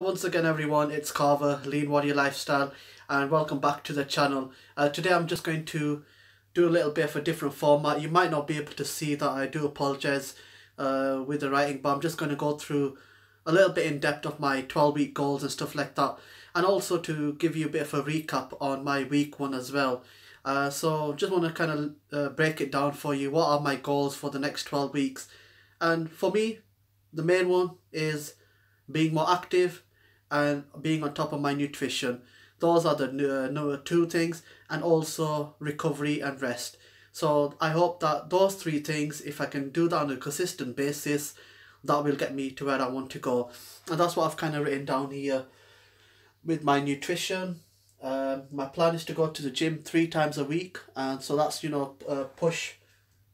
Once again everyone, it's Carver, Lean Warrior Lifestyle, and welcome back to the channel. Today I'm just going to do a little bit of a different format. You might not be able to see that, I do apologise with the writing, but I'm just going to go through a little bit in depth of my 12-week goals and stuff like that, and also to give you a bit of a recap on my week one as well. So just want to kind of break it down for you. What are my goals for the next 12 weeks? And for me, the main one is being more active and being on top of my nutrition. Those are the number two things, and also recovery and rest. So I hope that those three things, if I can do that on a consistent basis, that will get me to where I want to go. And that's what I've kind of written down here with my nutrition. My plan is to go to the gym 3 times a week, and so that's push,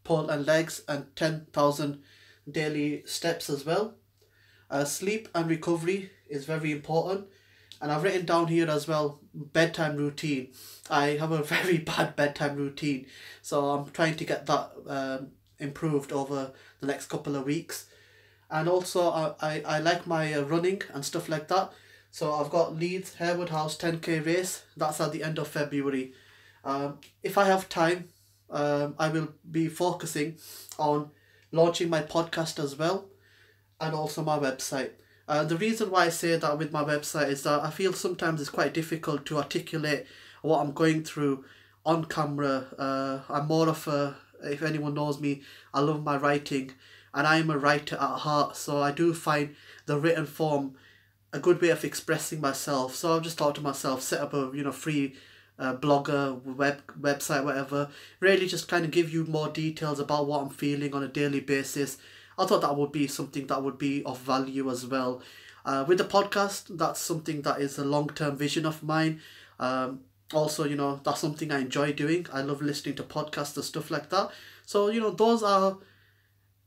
pull, and legs, and 10,000 daily steps as well. Sleep and recovery is very important, and I've written down here as well bedtime routine. I have a very bad bedtime routine, so I'm trying to get that improved over the next couple of weeks. And also I like my running and stuff like that. So I've got Leeds Harewood House 10k race, that's at the end of February. If I have time, I will be focusing on launching my podcast as well, and also my website. The reason why I say that with my website is that I feel sometimes it's quite difficult to articulate what I'm going through on camera. I'm more of a, if anyone knows me, I love my writing, and I am a writer at heart, so I do find the written form a good way of expressing myself. So I've just thought to myself, set up a free blogger, website, whatever, really just kind of give you more details about what I'm feeling on a daily basis. I thought that would be something that would be of value as well. With the podcast, that's something that is a long-term vision of mine. Also, that's something I enjoy doing. I love listening to podcasts and stuff like that. So, those are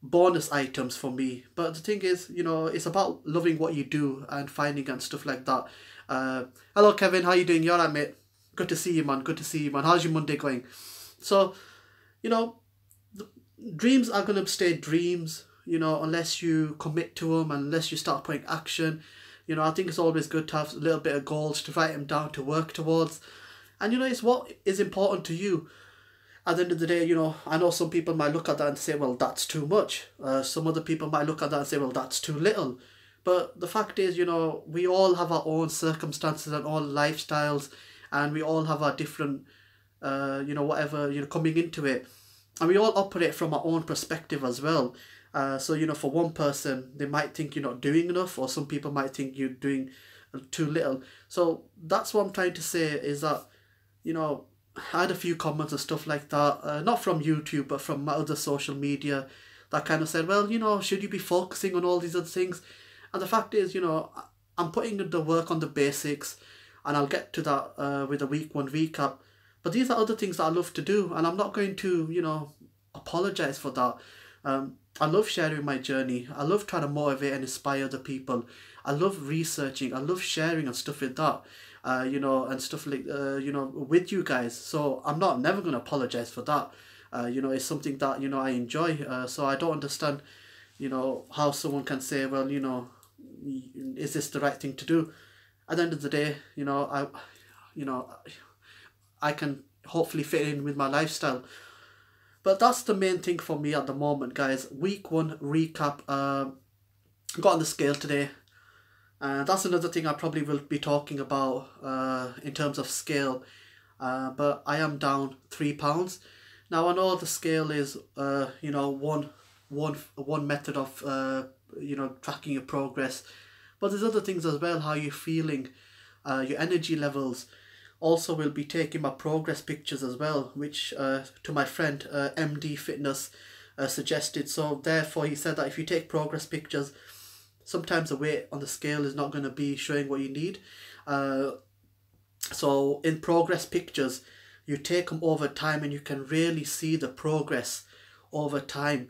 bonus items for me. But the thing is, it's about loving what you do and finding and stuff like that. Hello, Kevin. How you doing? You alright, mate? Good to see you, man. Good to see you, man. How's your Monday going? So, dreams are going to stay dreams, unless you commit to them, unless you start putting action. I think it's always good to have a little bit of goals, to write them down, to work towards. And, it's what is important to you. At the end of the day, I know some people might look at that and say, well, that's too much. Some other people might look at that and say, well, that's too little. But the fact is, we all have our own circumstances and all lifestyles, and we all have our different, whatever, coming into it. And we all operate from our own perspective as well. So, for one person, they might think you're not doing enough, or some people might think you're doing too little. So that's what I'm trying to say, is that, I had a few comments and stuff like that, not from YouTube, but from my other social media, that kind of said, well, should you be focusing on all these other things? And the fact is, I'm putting the work on the basics, and I'll get to that with a week one recap. But these are other things that I love to do, and I'm not going to, apologise for that. I love sharing my journey. I love trying to motivate and inspire other people. I love researching. I love sharing and stuff like that. And stuff like, with you guys. So I'm never going to apologise for that. It's something that, I enjoy. So I don't understand, how someone can say, well, is this the right thing to do? At the end of the day, I can hopefully fit in with my lifestyle. But that's the main thing for me at the moment, guys. Week one recap. Got on the scale today. And that's another thing I probably will be talking about in terms of scale. But I am down 3 pounds. Now I know the scale is one method of tracking your progress. But there's other things as well, how you're feeling, your energy levels. Also, will be taking my progress pictures as well, which to my friend MD Fitness suggested. So therefore he said that if you take progress pictures, sometimes the weight on the scale is not going to be showing what you need. So in progress pictures, you take them over time, and you can really see the progress over time.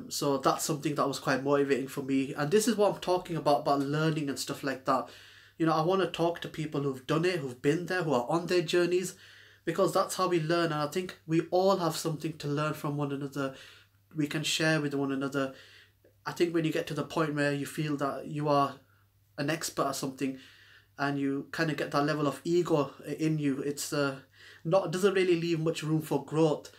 So that's something that was quite motivating for me. And this is what I'm talking about learning and stuff like that. I want to talk to people who've done it, who've been there, who are on their journeys, because that's how we learn. And I think we all have something to learn from one another. We can share with one another. I think when you get to the point where you feel that you are an expert at something, and you kind of get that level of ego in you, it's not doesn't really leave much room for growth.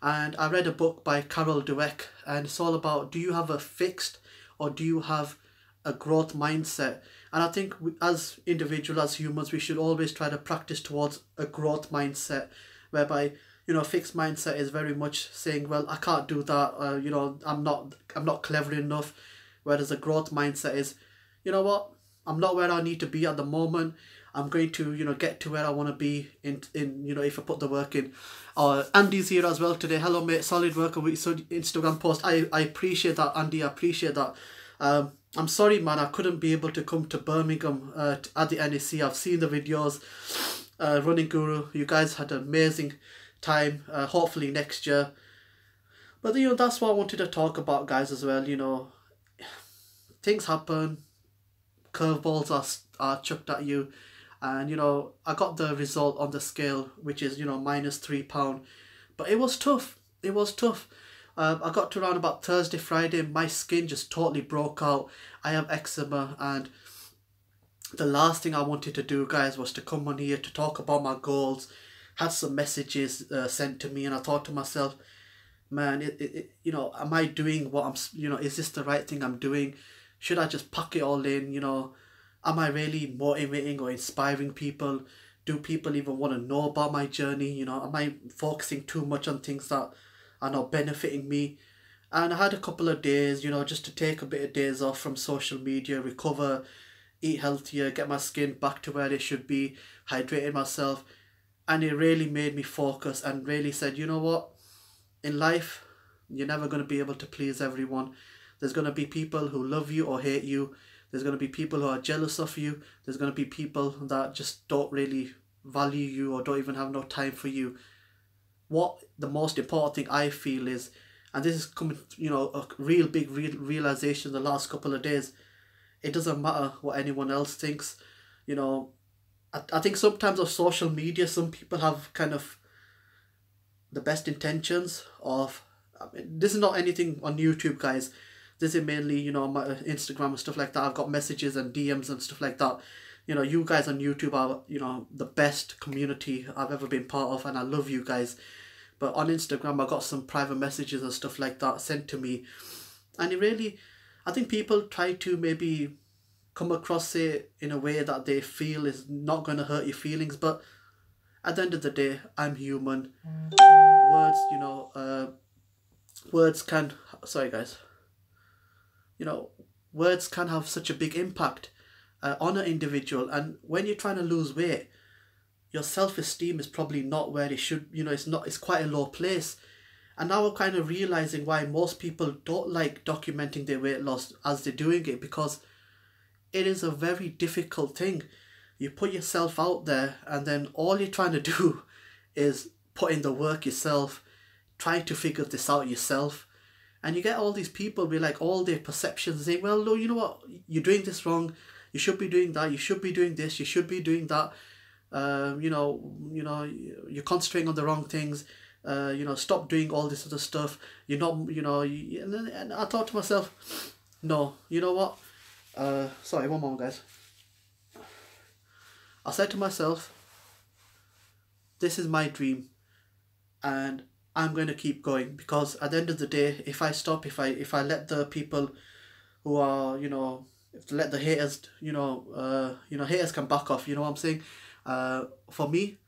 And I read a book by Carol Dweck, and it's all about, do you have a fixed or do you have a growth mindset? And I think as individuals, as humans, we should always try to practice towards a growth mindset, whereby, you know, fixed mindset is very much saying, well, I can't do that, you know, I'm not clever enough. Whereas a growth mindset is, you know what, I'm not where I need to be at the moment. I'm going to, you know, get to where I want to be in you know, if I put the work in. Andy's here as well today. Hello mate, solid work on Instagram post. I appreciate that, Andy. I appreciate that. I'm sorry man, I couldn't be able to come to Birmingham at the NEC. I've seen the videos. Running Guru, you guys had an amazing time. Hopefully next year. But you know, that's what I wanted to talk about, guys, as well. You know, things happen, curveballs are chucked at you, and you know, I got the result on the scale, which is, you know, -3 pound, but it was tough. It was tough. I got to around about Thursday, Friday, my skin just totally broke out. I have eczema, and the last thing I wanted to do, guys, was to come on here to talk about my goals. Had some messages sent to me, and I thought to myself, man, you know, am I doing what I'm, you know, is this the right thing I'm doing? Should I just pack it all in, you know? Am I really motivating or inspiring people? Do people even want to know about my journey? You know, am I focusing too much on things that are not benefiting me? And I had a couple of days, you know, just to take a bit of days off from social media, recover, eat healthier, get my skin back to where it should be, hydrating myself. And it really made me focus and really said, you know what? In life, you're never going to be able to please everyone. There's going to be people who love you or hate you. There's going to be people who are jealous of you. There's going to be people that just don't really value you or don't even have no time for you. What the most important thing I feel is, and this is coming, you know, a real big realization the last couple of days, it doesn't matter what anyone else thinks. You know, I think sometimes of social media, some people have kind of the best intentions of, I mean, this is not anything on YouTube, guys. This is mainly, you know, my Instagram and stuff like that. I've got messages and DMs and stuff like that. You know, you guys on YouTube are, you know, the best community I've ever been part of, and I love you guys. But on Instagram, I got some private messages and stuff like that sent to me. And it really, I think people try to maybe come across it in a way that they feel is not going to hurt your feelings. But at the end of the day, I'm human. Words, you know, words can, sorry guys, you know, words can have such a big impact on an individual. And when you're trying to lose weight, your self-esteem is probably not where it should, you know, it's quite a low place. And now we're kind of realizing why most people don't like documenting their weight loss as they're doing it, because it is a very difficult thing. You put yourself out there, and then all you're trying to do is put in the work yourself, try to figure this out yourself. And you get all these people with like all their perceptions saying, well, no, you know what, you're doing this wrong, you should be doing that, you should be doing this, you should be doing that, you know, you're concentrating on the wrong things, you know, stop doing all this other stuff, you're not, you know, and I thought to myself, no, you know what, sorry, one moment guys. I said to myself, this is my dream, and I'm going to keep going, because at the end of the day, if I stop, if I let the people who are, you know, if let the haters, you know, haters can back off, you know what I'm saying? For me,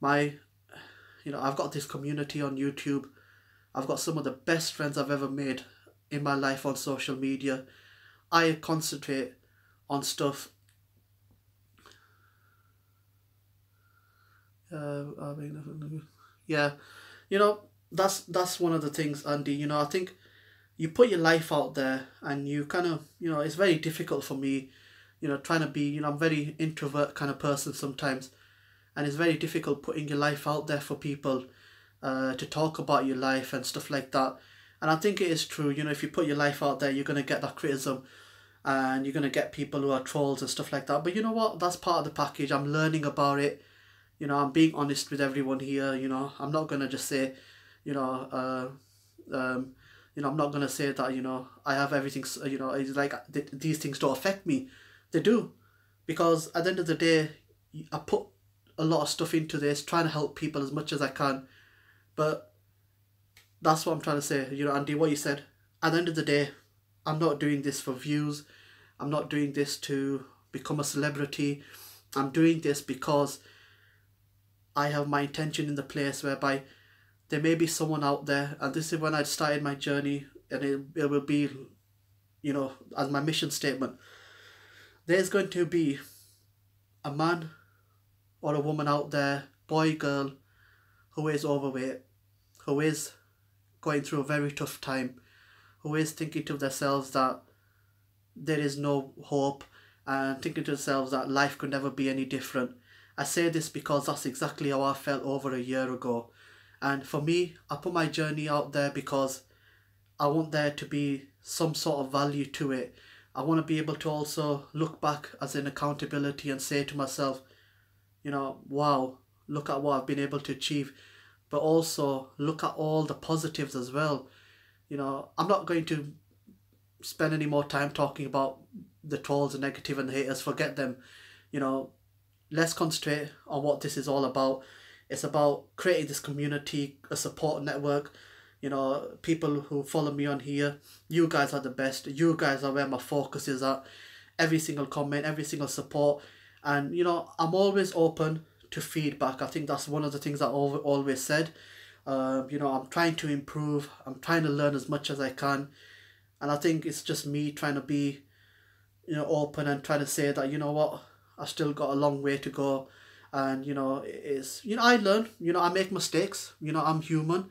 you know, I've got this community on YouTube. I've got some of the best friends I've ever made in my life on social media. I concentrate on stuff. Yeah, you know, that's one of the things, Andy. You know, I think you put your life out there, and you kind of, you know, it's very difficult for me, you know, trying to be, you know, I'm a very introvert kind of person sometimes, and it's very difficult putting your life out there for people to talk about your life and stuff like that. And I think it is true, you know, if you put your life out there, you're going to get that criticism, and you're going to get people who are trolls and stuff like that. But you know what, that's part of the package. I'm learning about it. You know, I'm being honest with everyone here. You know, I'm not going to just say, you know, I'm not going to say that, you know, I have everything, you know, it's like these things don't affect me. They do. Because at the end of the day, I put a lot of stuff into this, trying to help people as much as I can. But that's what I'm trying to say. You know, Andy, what you said. At the end of the day, I'm not doing this for views. I'm not doing this to become a celebrity. I'm doing this because I have my intention in the place whereby there may be someone out there, and this is when I started my journey, and it will be, you know, as my mission statement. There's going to be a man or a woman out there, boy, girl, who is overweight, who is going through a very tough time, who is thinking to themselves that there is no hope, and thinking to themselves that life could never be any different. I say this because that's exactly how I felt over a year ago. And for me, I put my journey out there because I want there to be some sort of value to it. I want to be able to also look back as an accountability and say to myself, you know, wow, look at what I've been able to achieve. But also look at all the positives as well. You know, I'm not going to spend any more time talking about the trolls, the negative and the haters. Forget them. You know, let's concentrate on what this is all about. It's about creating this community, a support network. You know, people who follow me on here, you guys are the best. You guys are where my focus is at. Every single comment, every single support. And, you know, I'm always open to feedback. I think that's one of the things I've always said. You know, I'm trying to improve. I'm trying to learn as much as I can. And I think it's just me trying to be, you know, open and trying to say that, you know what, I still got a long way to go. And, you know, it's, you know, I learn, you know, I make mistakes, you know, I'm human.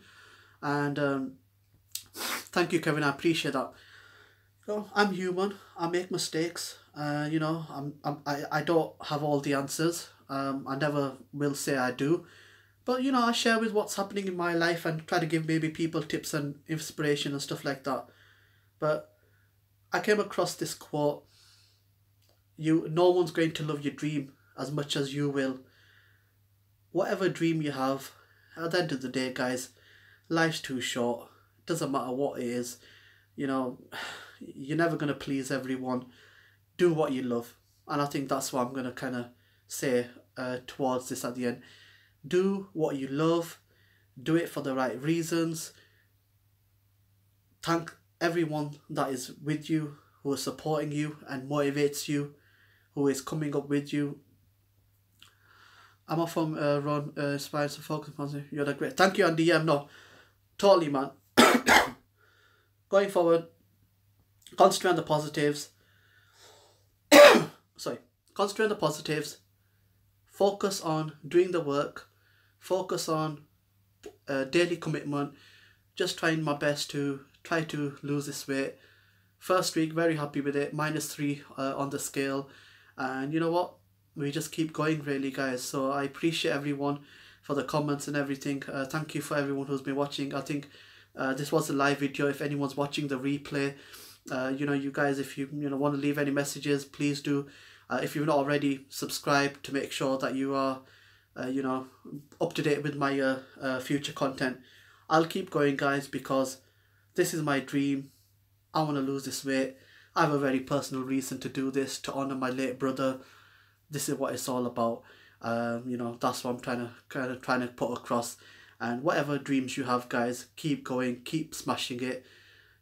And thank you, Kevin, I appreciate that. You know, I'm human, I make mistakes. You know, I don't have all the answers. I never will say I do. But, you know, I share with what's happening in my life and try to give maybe people tips and inspiration and stuff like that. But I came across this quote, no one's going to love your dream as much as you will. Whatever dream you have, at the end of the day, guys, life's too short. It doesn't matter what it is. You know, you're never going to please everyone. Do what you love. And I think that's what I'm going to kind of say towards this at the end. Do what you love. Do it for the right reasons. Thank everyone that is with you, who is supporting you and motivates you, who is coming up with you. I'm off from Ron, Inspires to Focus. You're the great. Thank you, Andy. Yeah, no, totally, man. Going forward, concentrate on the positives. Concentrate on the positives. Focus on doing the work. Focus on daily commitment. Just trying my best to try to lose this weight. First week, very happy with it. -3 on the scale. And you know what? We just keep going, really, guys. So I appreciate everyone for the comments and everything. Thank you for everyone who's been watching. I think this was a live video. If anyone's watching the replay, you know, you guys, if you want to leave any messages, please do. If you've not already, subscribe to make sure that you are you know, up to date with my future content. I'll keep going, guys, because this is my dream. I want to lose this weight. I have a very personal reason to do this, to honour my late brother. This is what it's all about. You know, that's what I'm trying to put across. And whatever dreams you have, guys, keep going, keep smashing it.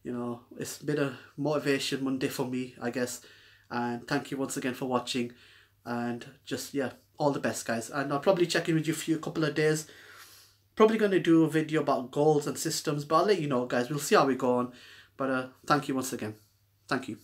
You know, it's been a motivation Monday for me, I guess. And thank you once again for watching. And just, yeah, all the best, guys. And I'll probably check in with you for a couple of days. Probably going to do a video about goals and systems, but I'll let you know, guys. We'll see how we go on. But thank you once again. Thank you.